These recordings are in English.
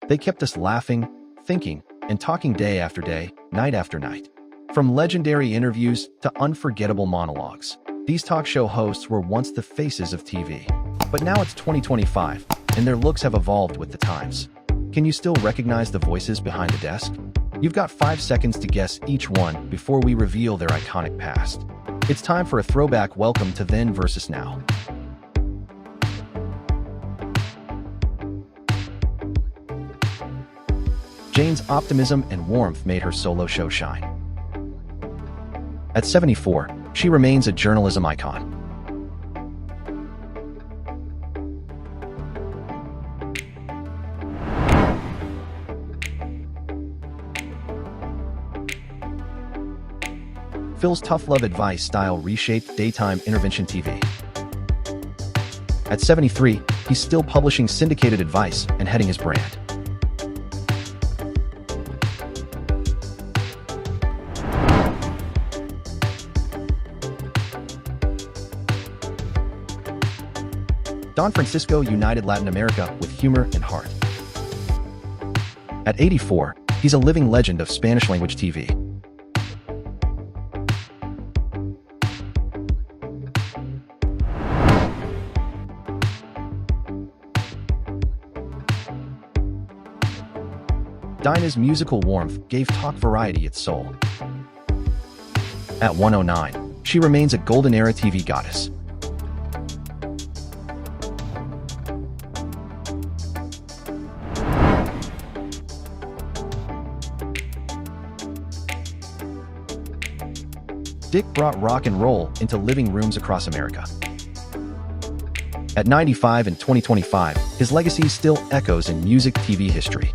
They kept us laughing, thinking, and talking day after day, night after night. From legendary interviews to unforgettable monologues, these talk show hosts were once the faces of TV. But now it's 2025, and their looks have evolved with the times. Can you still recognize the voices behind the desk? You've got 5 seconds to guess each one before we reveal their iconic past. It's time for a throwback welcome to then versus now. Jane's optimism and warmth made her solo show shine. At 74, she remains a journalism icon. Phil's tough love advice style reshaped daytime intervention TV. At 73, he's still publishing syndicated advice and heading his brand. Don Francisco united Latin America with humor and heart. At 84, he's a living legend of Spanish-language TV. Dinah's musical warmth gave talk variety its soul. At 109, she remains a golden-era TV goddess. Dick brought rock and roll into living rooms across America. At 95 in 2025, his legacy still echoes in music TV history.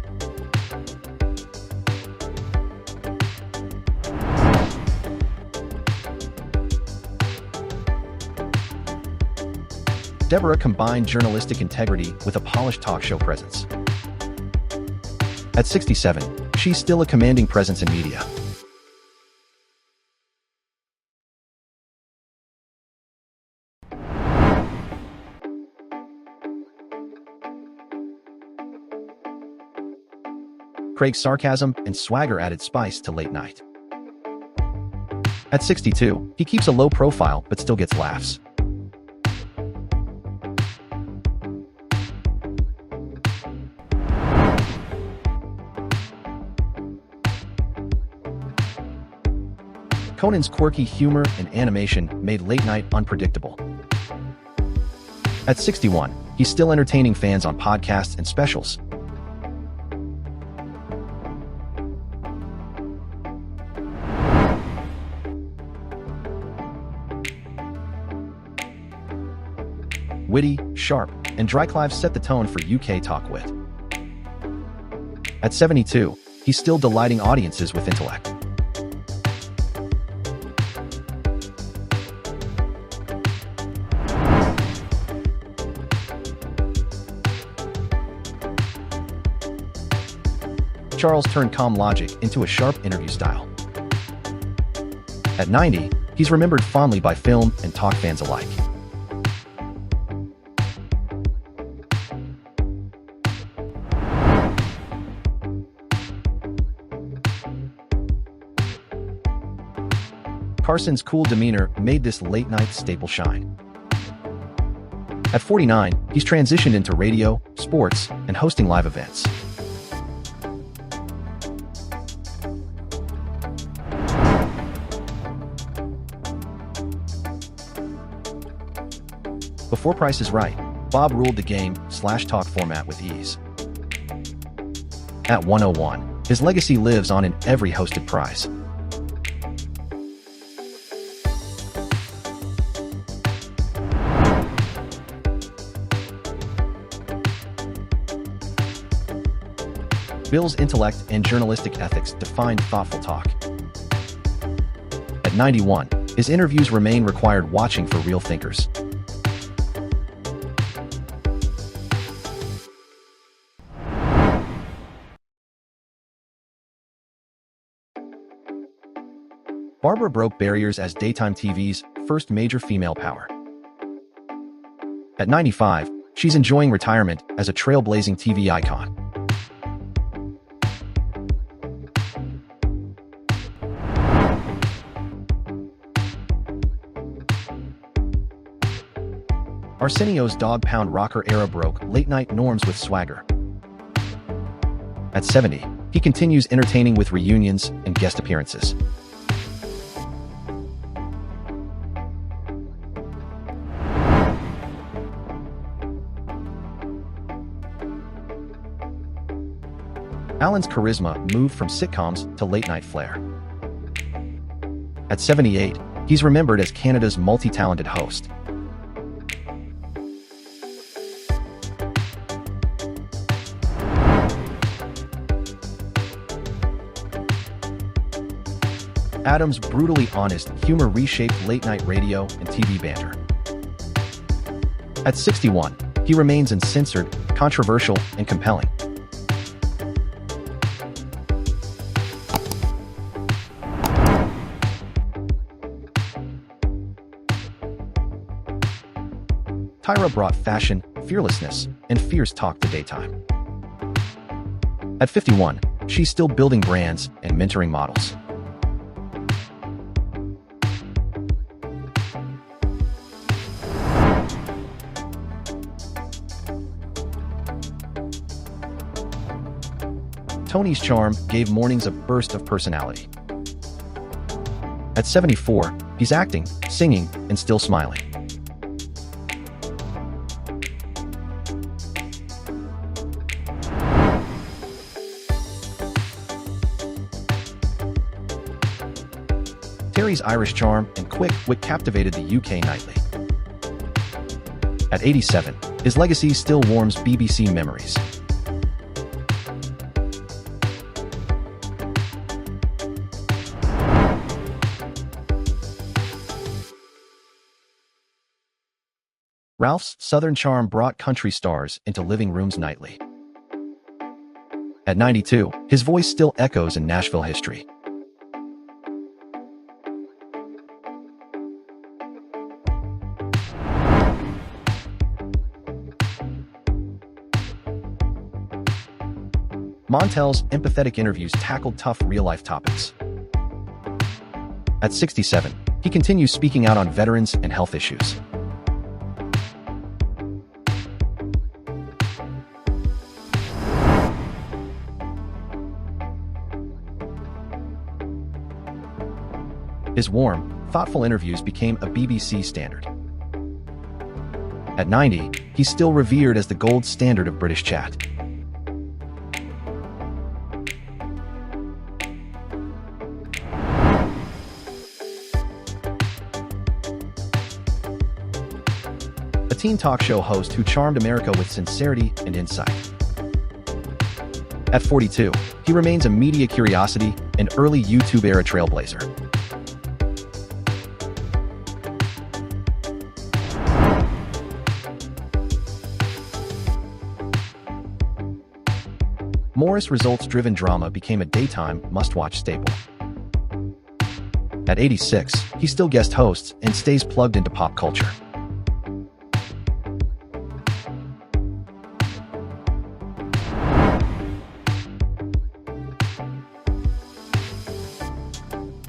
Deborah combined journalistic integrity with a polished talk show presence. At 67, she's still a commanding presence in media. Craig's sarcasm and swagger added spice to late night. At 62, he keeps a low profile but still gets laughs. Conan's quirky humor and animation made late night unpredictable. At 61, he's still entertaining fans on podcasts and specials. Witty, sharp, and Dryclive set the tone for UK talk wit. At 72, he's still delighting audiences with intellect. Charles turned calm logic into a sharp interview style. At 90, he's remembered fondly by film and talk fans alike. Carson's cool demeanor made this late-night staple shine. At 49, he's transitioned into radio, sports, and hosting live events. Before Price is Right, Bob ruled the game/talk format with ease. At 101, his legacy lives on in every hosted prize. Bill's intellect and journalistic ethics defined thoughtful talk. At 91, his interviews remain required watching for real thinkers. Barbara broke barriers as daytime TV's first major female power. At 95, she's enjoying retirement as a trailblazing TV icon. Arsenio's dog-pound rocker era broke late-night norms with swagger. At 70, he continues entertaining with reunions and guest appearances. Alan's charisma moved from sitcoms to late-night flair. At 78, he's remembered as Canada's multi-talented host. Adam's brutally honest humor reshaped late-night radio and TV banter. At 61, he remains uncensored, controversial, and compelling. Tyra brought fashion, fearlessness, and fierce talk to daytime. At 51, she's still building brands and mentoring models. Tony's charm gave mornings a burst of personality. At 74, he's acting, singing, and still smiling. Terry's Irish charm and quick wit captivated the UK nightly. At 87, his legacy still warms BBC memories. Ralph's Southern charm brought country stars into living rooms nightly. At 92, his voice still echoes in Nashville history. Montel's empathetic interviews tackled tough real-life topics. At 67, he continues speaking out on veterans and health issues. His warm, thoughtful interviews became a BBC standard. At 90, he's still revered as the gold standard of British chat. A teen talk show host who charmed America with sincerity and insight. At 42, he remains a media curiosity and early YouTube-era trailblazer. Morris results-driven drama became a daytime must-watch staple. At 86, he still guest hosts and stays plugged into pop culture.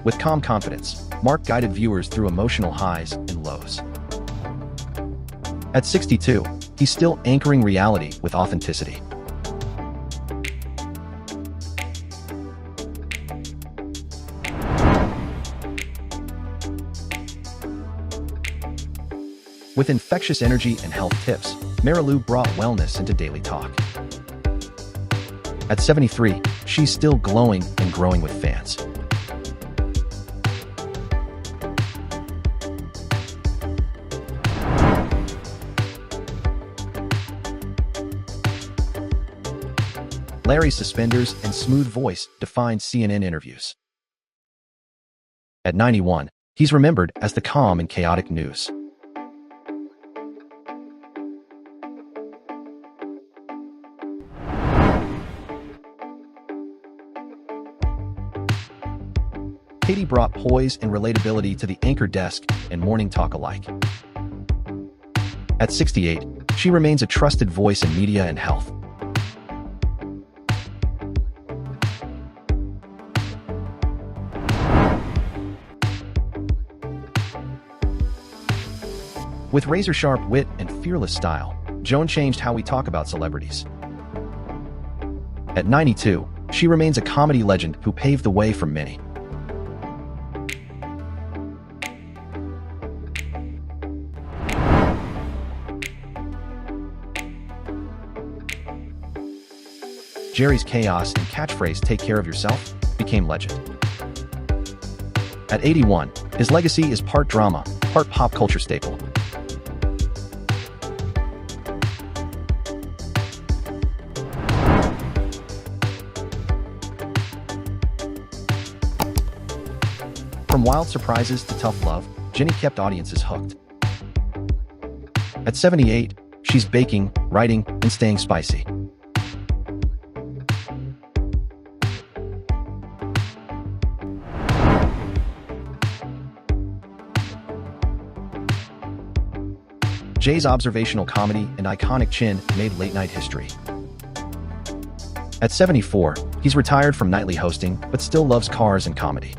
With calm confidence, Mark guided viewers through emotional highs and lows. At 62, he's still anchoring reality with authenticity. With infectious energy and health tips, Marilou brought wellness into daily talk. At 73, she's still glowing and growing with fans. Larry's suspenders and smooth voice defined CNN interviews. At 91, he's remembered as the calm and chaotic news. Katie brought poise and relatability to the anchor desk and morning talk alike. At 68, she remains a trusted voice in media and health. With razor-sharp wit and fearless style, Joan changed how we talk about celebrities. At 92, she remains a comedy legend who paved the way for many. Jerry's chaos and catchphrase "take care of yourself" became legend. At 81, his legacy is part drama, part pop culture staple. From wild surprises to tough love, Ginny kept audiences hooked. At 78, she's baking, writing, and staying spicy. Jay's observational comedy and iconic chin made late-night history. At 74, he's retired from nightly hosting, but still loves cars and comedy.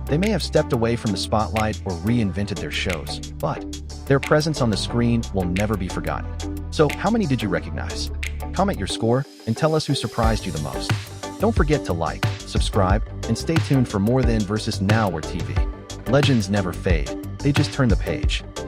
They may have stepped away from the spotlight or reinvented their shows, but their presence on the screen will never be forgotten. So, how many did you recognize? Comment your score and tell us who surprised you the most. Don't forget to like, subscribe, and stay tuned for more Then vs. Now where TV legends never fade, they just turn the page.